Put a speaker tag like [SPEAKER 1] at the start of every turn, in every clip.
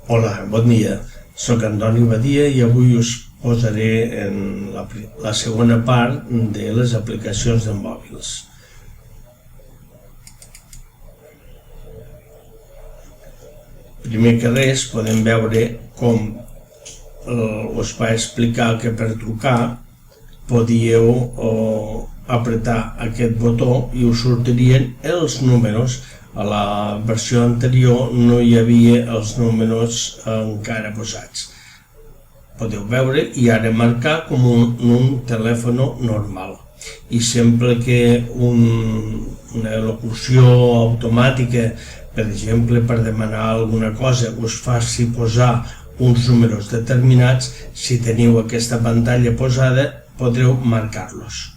[SPEAKER 1] Hola, bon dia. Soc Antoni Badia i avui us posaré en la segona part de les aplicacions de mòbils. Primer que res podem veure com us va explicar que per trucar podíeu apretar aquest botó i us sortirien els números. A la versió anterior no hi havia els números encara posats. Podeu veure i ara marcar com un telèfon normal. I sempre que una locució automàtica, per exemple, per demanar alguna cosa, us faci posar uns números determinats, si teniu aquesta pantalla posada, podreu marcar-los.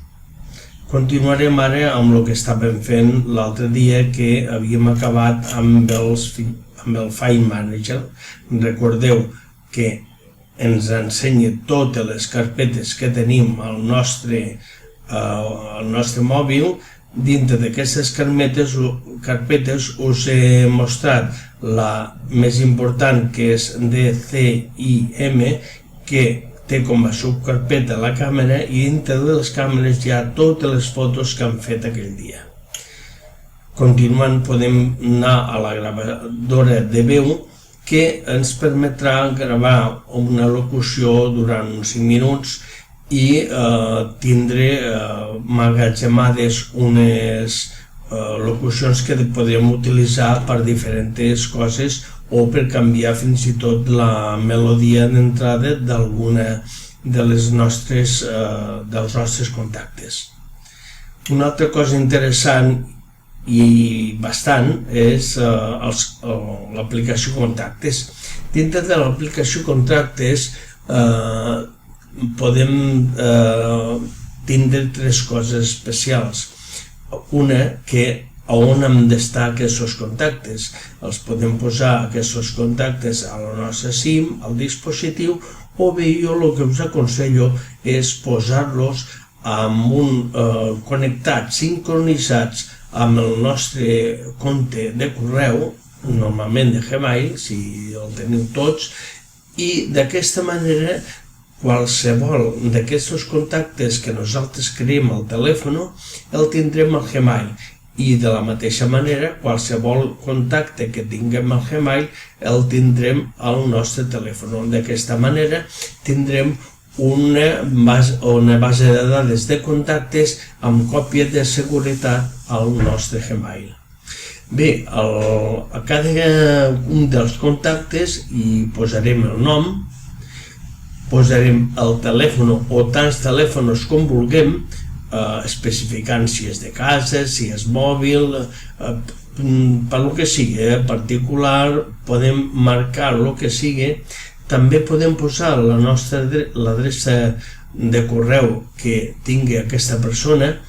[SPEAKER 1] Continuarem ara amb el que estàvem fent l'altre dia, que havíem acabat amb el File Manager. Recordeu que ens ensenya totes les carpetes que tenim al nostre mòbil. Dintre d'aquestes carpetes us he mostrat la més important, que és DCIM, que té com a subcarpeta la càmera, i dintre de les càmeres hi ha totes les fotos que han fet aquell dia. Continuant, podem anar a la gravadora de veu, que ens permetrà gravar una locució durant uns 5 minuts i tindre emmagatzemades unes locucions que podrem utilitzar per diferents coses o per canviar fins i tot la melodia d'entrada d'alguna dels nostres contactes. Una altra cosa interessant i bastant és l'aplicació Contactes. Dintre de l'aplicació Contactes podem tindre 3 coses especials. Una, que on hem d'estar aquests contactes. Els podem posar aquests contactes a la nostra SIM, al dispositiu, o bé jo el que us aconsello és posar-los connectats, sincronitzats amb el nostre compte de correu, normalment de Gmail, si el teniu tots, i d'aquesta manera qualsevol d'aquests contactes que nosaltres creem al telèfon el tindrem al Gmail, i de la mateixa manera qualsevol contacte que tinguem al Gmail el tindrem al nostre telèfon. D'aquesta manera tindrem una base de dades de contactes amb còpia de seguretat al nostre Gmail. Bé, a cada un dels contactes hi posarem el nom, posarem el telèfon o tants telèfons com vulguem, especificant si és de casa, si és mòbil, per lo que sigui, particular, podem marcar el que sigui. També podem posar l'adreça de correu que tingui aquesta persona,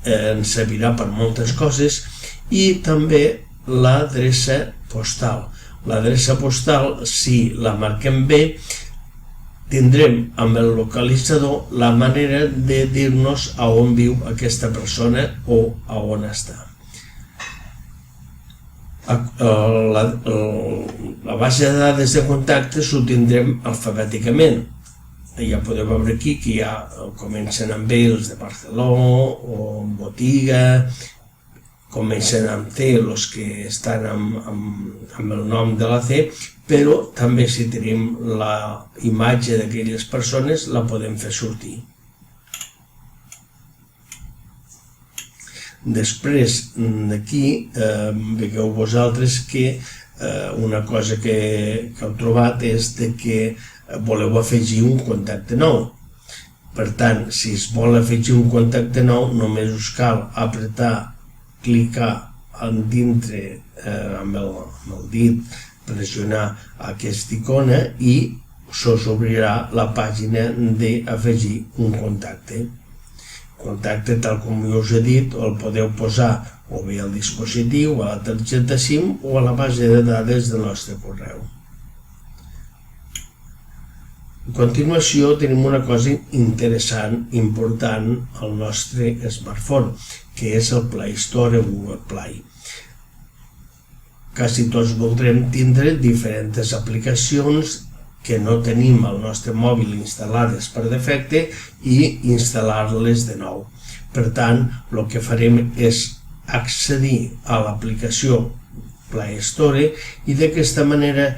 [SPEAKER 1] ens servirà per moltes coses, i també l'adreça postal. L'adreça postal, si la marquem bé, tindrem amb el localitzador la manera de dir-nos a on viu aquesta persona o a on està. La base de dades de contactes ho tindrem alfabèticament. Ja podeu veure aquí que ja comencen amb els de Barcelona o botiga, comencen amb C els que estan amb el nom de la C, però també si tenim la imatge d'aquelles persones la podem fer sortir. Després d'aquí veieu vosaltres que una cosa que heu trobat és que voleu afegir un contacte nou. Per tant, si es vol afegir un contacte nou, només us cal clicar dintre amb el dit, pressionar aquesta icona i s'us obrirà la pàgina d'afegir un contacte. Contacte, tal com us he dit, el podeu posar o bé al dispositiu, a la targeta SIM o a la base de dades del nostre correu. A continuació tenim una cosa interessant, important al nostre smartphone, que és el Play Store o Google Play. quasi tots voldrem tindre diferents aplicacions que no tenim al nostre mòbil instal·lades per defecte i instal·lar-les de nou. Per tant, el que farem és accedir a l'aplicació Play Store i d'aquesta manera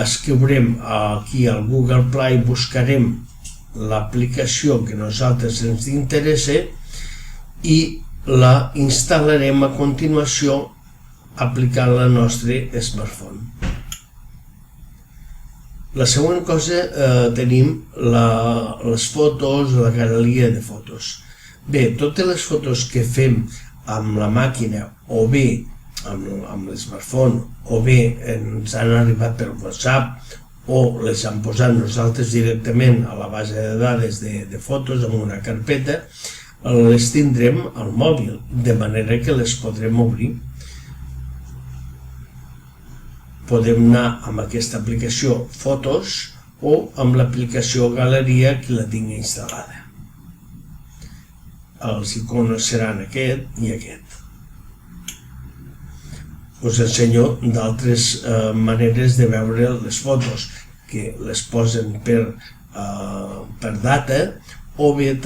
[SPEAKER 1] escriurem aquí al Google Play, buscarem l'aplicació que a nosaltres ens interessa i la instal·larem a continuació aplicant al nostre smartphone. La següent cosa, tenim les fotos, la galeria de fotos. Bé, totes les fotos que fem amb la màquina o bé amb l'smartphone o bé ens han arribat per WhatsApp o les hem posat nosaltres directament a la base de dades de fotos en una carpeta, les tindrem al mòbil, de manera que les podrem obrir. Podem anar amb aquesta aplicació Fotos o amb l'aplicació Galeria que la tingui instal·lada. Els iconos seran aquest i aquest. Us ensenyo d'altres maneres de veure les fotos, que les posen per data, o bé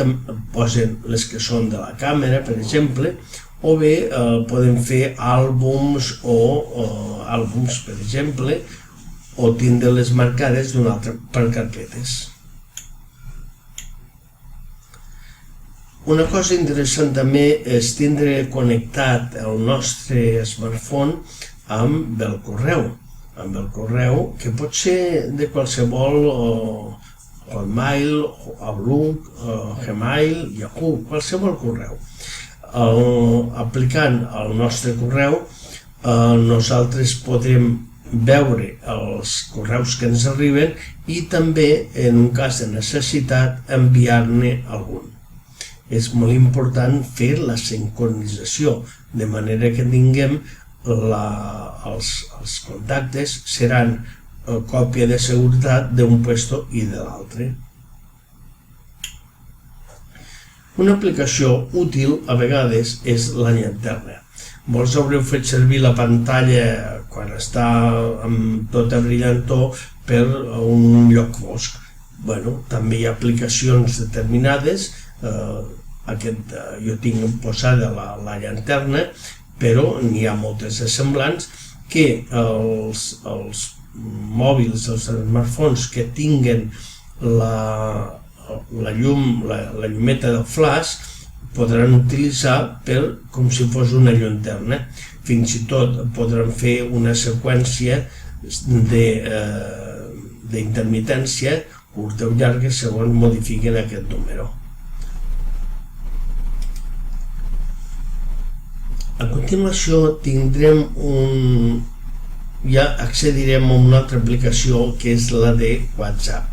[SPEAKER 1] posen les que són de la càmera, per exemple, o bé podem fer àlbums per exemple, o tindre-les marcades per carpetes. Una cosa interessant també és tindre connectat el nostre smartphone amb el correu, que pot ser de qualsevol Hotmail, Outlook, Gmail, Yahoo, qualsevol correu. Aplicant el nostre correu, nosaltres podrem veure els correus que ens arriben i també, en un cas de necessitat, enviar-ne algun. És molt important fer la sincronització, de manera que tinguem els contactes seran còpia de seguretat d'un puesto i de l'altre. Una aplicació útil a vegades és la llanterna. Molts haureu fet servir la pantalla quan està amb tota brillantor per un lloc fosc. També hi ha aplicacions determinades, jo tinc posada la llanterna, però n'hi ha moltes semblants que els mòbils, els smartphones que tinguen la llumeta del flaix podran utilitzar com si fos una llanterna. Fins i tot podran fer una seqüència d'intermitència curta o llarga segons modifiquen aquest número. A continuació ja accedirem a una altra aplicació que és la de WhatsApp.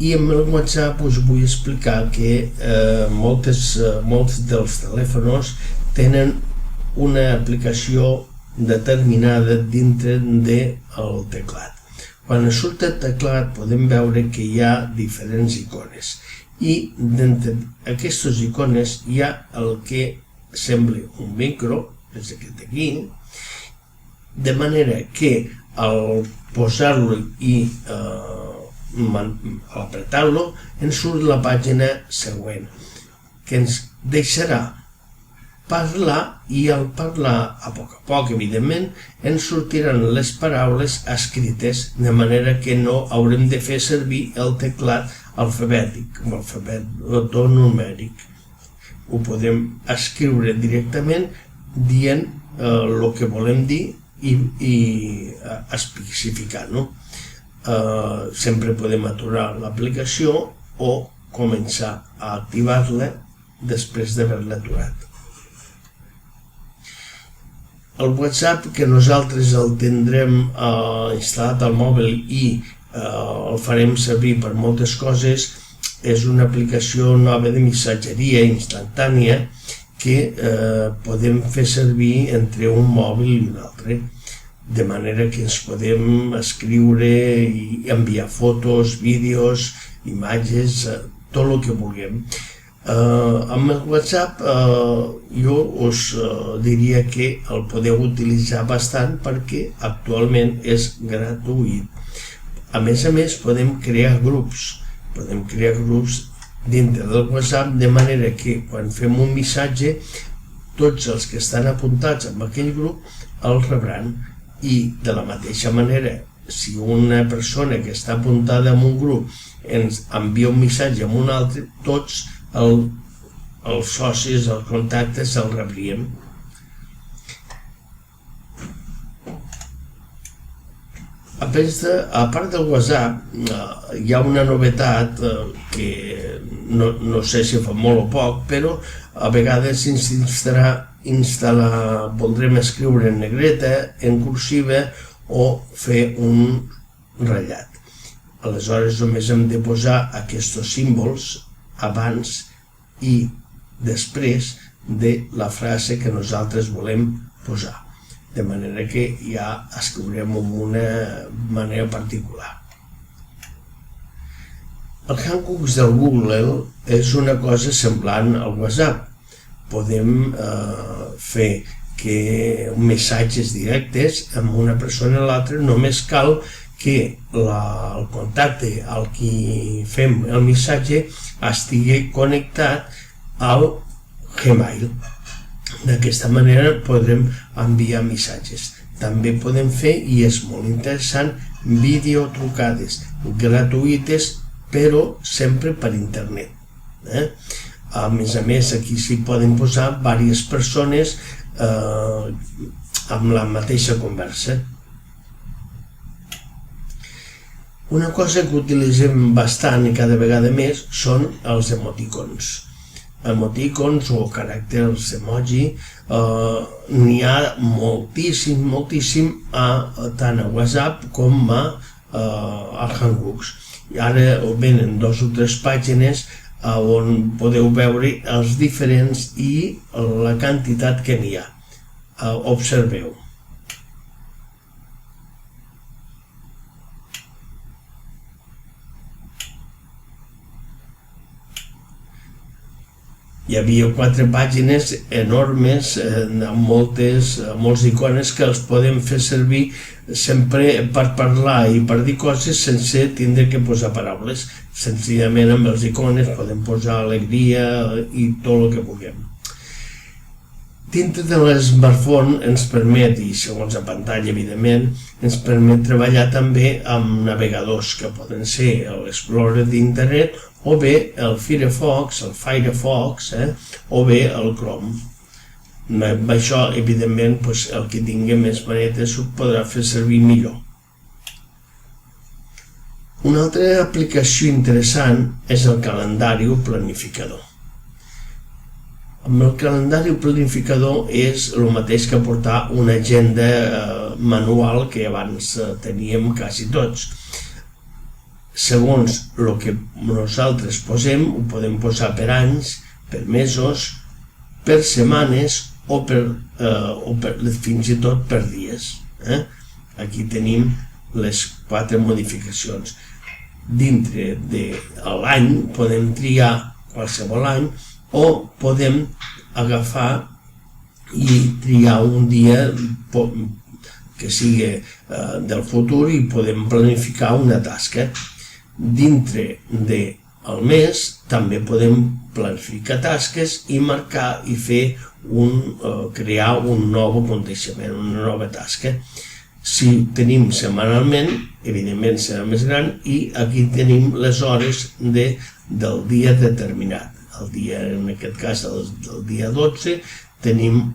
[SPEAKER 1] I amb el WhatsApp us vull explicar que molts dels telèfons tenen una aplicació determinada dintre del teclat. Quan surt el teclat podem veure que hi ha diferents icones i d'entre aquestes icones hi ha el que sembla un micro, és aquest d'aquí, de manera que al posar-lo i apretar-lo ens surt la pàgina següent, que ens deixarà parlar i al parlar a poc, evidentment, ens sortiran les paraules escrites, de manera que no haurem de fer servir el teclat alfabètic, l'alfabet numèric. Ho podem escriure directament dient el que volem dir i especificar-ho. Sempre podem aturar l'aplicació o començar a activar-la després d'haver-la aturat. El WhatsApp, que nosaltres el tindrem instal·lat al mòbil i el farem servir per moltes coses, és una aplicació nova de missatgeria instantània que podem fer servir entre un mòbil i un altre, de manera que ens podem escriure i enviar fotos, vídeos, imatges, tot el que vulguem. Amb el WhatsApp jo us diria que el podeu utilitzar bastant perquè actualment és gratuït. A més, podem crear grups dintre del WhatsApp, de manera que quan fem un missatge tots els que estan apuntats en aquell grup el rebran, i de la mateixa manera, si una persona que està apuntada en un grup ens envia un missatge a un altre, tots els socis, els contactes el rebríem. A part del WhatsApp hi ha una novetat que no sé si fa molt o poc, però a vegades voldrem escriure en negreta, en cursiva o fer un ratllat. Aleshores només hem de posar aquests símbols abans i després de la frase que nosaltres volem posar, de manera que ja escriurem d'una manera particular. El Hangouts del Google és una cosa semblant al WhatsApp. Podem fer missatges directes amb una persona a l'altra, només cal que el contacte al qui fem el missatge estigui connectat al Gmail. D'aquesta manera podrem enviar missatges. També podem fer, i és molt interessant, videotrucades gratuïtes, però sempre per internet. A més, aquí s'hi poden posar diverses persones amb la mateixa conversa. Una cosa que utilitzem bastant i cada vegada més són els emoticons. Emoticons o caràcters emoji, n'hi ha moltíssim tant a WhatsApp com a Hangouts. I ara venen 2 o 3 pàgines on podeu veure els diferents i la quantitat que n'hi ha. Observeu. Hi havia 4 pàgines enormes amb molts icones que els podem fer servir sempre per parlar i per dir coses sense tindre que posar paraules. Senzillament amb els icones podem posar alegria i tot el que vulguem. Dintre de l'smartphone ens permet, i segons la pantalla evidentment, ens permet treballar també amb navegadors que poden ser l'Explorer d'internet o bé el Firefox, o bé el Chrome. Amb això, evidentment, el que tingui més manetes ho podrà fer servir millor. Una altra aplicació interessant és el calendari planificador. Amb el calendari planificador és el mateix que portar una agenda manual que abans teníem quasi tots. Segons el que nosaltres posem, ho podem posar per anys, per mesos, per setmanes o fins i tot per dies. Aquí tenim les 4 modificacions. Dintre de l'any podem triar qualsevol any o podem agafar i triar un dia que sigui del futur i podem planificar una tasca. Dintre del mes també podem planificar tasques i marcar i crear un nou aconteixement, una nova tasca. Si tenim setmanalment, evidentment serà més gran, i aquí tenim les hores del dia determinat. En aquest cas, el dia 12, tenim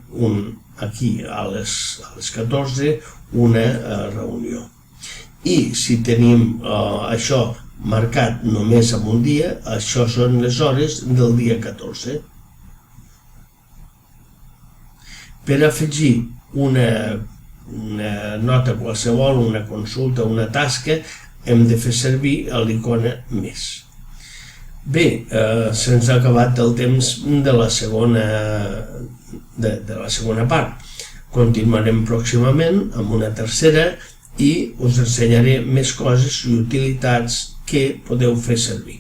[SPEAKER 1] aquí a les 14 una reunió. I si tenim això marcat només en un dia, això són les hores del dia 14. Per afegir una nota qualsevol, una consulta, una tasca, hem de fer servir l'icona més. Bé, se'ns ha acabat el temps de la segona part. Continuarem pròximament amb una tercera i us ensenyaré més coses i utilitats que podeu fer servir.